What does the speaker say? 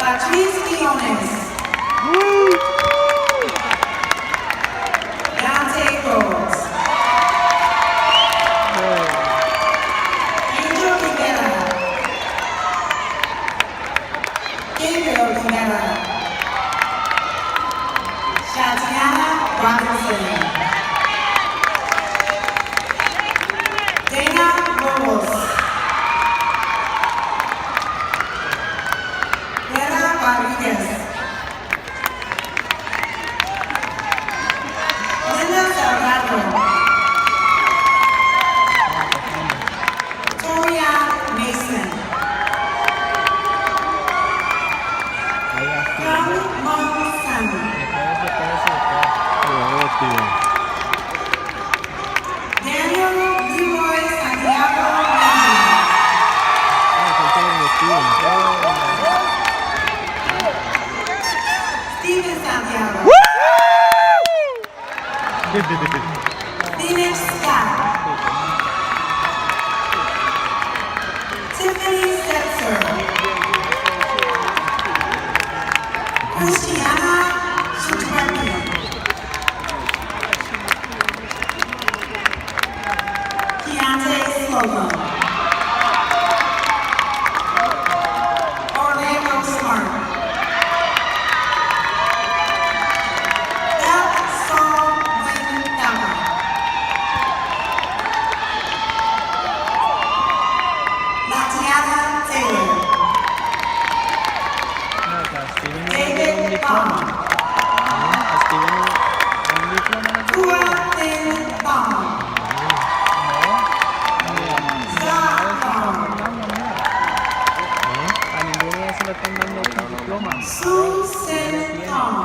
Patrice Quinones. Dante Rhodes. Angel Rivera. Gabriel Rivera. Shatiana Robinson. Dana Ramos. Clara Rodriguez. Linda Salgado. Toria Mason. Kang Mong San. Daniel Leroy Santiago Steven Santiago. Phoenix Scott. Tiffany Setzer. Christiana Chitwani. Keontae Slovo. Orlando Smart. Beth Saul Win Dama. Latiana Taylor. David Bond. Kua Lin Bond. Scott Bond. Su Sin Tong.